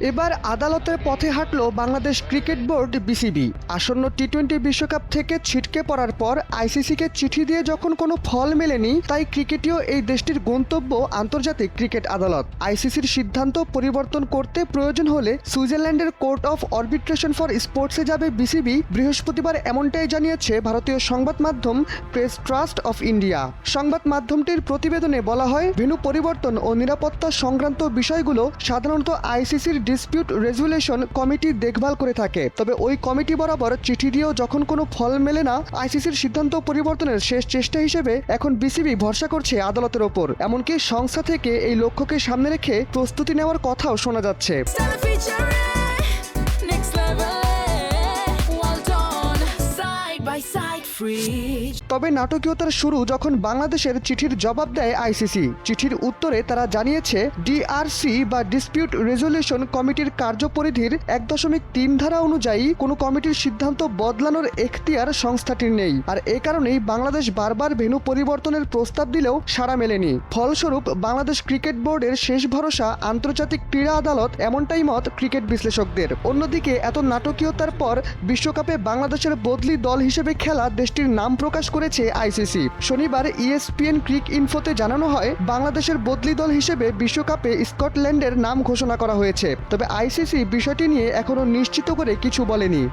এবার আদালতের পথে হাঁটল বাংলাদেশ ক্রিকেট বোর্ড বিসিবি। আসন্ন টি-20 বিশ্বকাপ থেকে ছিটকে পড়ার পর আইসিসিকে চিঠি দিয়ে যখন কোনো ফল মেলেনি, তাই ক্রিকেটীয় এই দেশটির গন্তব্য আন্তর্জাতিক ক্রিকেট আদালত। আইসিসির সিদ্ধান্ত পরিবর্তন করতে প্রয়োজন হলে সুইজারল্যান্ডের কোর্ট অফ আরবিট্রেশন ফর স্পোর্টসে যাবে বিসিবি। বৃহস্পতিবার এমনটাই জানিয়েছে ভারতীয় সংবাদ মাধ্যম প্রেস ট্রাস্ট অফ ইন্ডিয়া। সংবাদ মাধ্যমটির প্রতিবেদনে বলা হয়, ভেন্যু পরিবর্তন ও নিরাপত্তা সংক্রান্ত বিষয়গুলো সাধারণত আইসিসির ডিসপিউট রেজুলেশন কমিটি দেখভাল করে থাকে। তবে ওই কমিটি বরাবর চিঠি দিয়েও যখন কোনো ফল মেলে না, আইসিসির সিদ্ধান্ত পরিবর্তনের শেষ চেষ্টা হিসেবে এখন বিসিবি ভরসা করছে আদালতের ওপর। এমনকি সংস্থা থেকে এই লক্ষ্যকে সামনে রেখে প্রস্তুতি নেওয়ার কথাও শোনা যাচ্ছে। তবে নাটকীয়তার শুরু যখন বাংলাদেশের চিঠির জবাব দেয় আইসিসি। চিঠির উত্তরে তারা জানিয়েছে, ডিআরসি বা ডিসপিউট রেজুলেশন কমিটির কার্যপরিধির 1.3 ধারা অনুযায়ী কোনো কমিটির সিদ্ধান্ত বদলানোর এখতিয়ার সংস্থাটির নেই। আর এ কারণেই বাংলাদেশ বারবার ভেন্যু পরিবর্তনের প্রস্তাব দিলেও সাড়া মেলেনি। ফলস্বরূপ বাংলাদেশ ক্রিকেট বোর্ডের শেষ ভরসা আন্তর্জাতিক ক্রীড়া আদালত, এমনটাই মত ক্রিকেট বিশ্লেষকদের। অন্যদিকে এত নাটকীয়তার পর বিশ্বকাপে বাংলাদেশের বদলি দল হিসেবে খেলা দেশটির নাম প্রকাশ করেছে আইসিসি। শনিবার ইএসপিএন ক্রিক ইনফোতে জানানো হয়, বাংলাদেশের বদলি দল হিসেবে বিশ্বকাপে স্কটল্যান্ডের নাম ঘোষণা করা হয়েছে। তবে আইসিসি বিষয়টি নিয়ে এখনও নিশ্চিত করে কিছু বলেনি।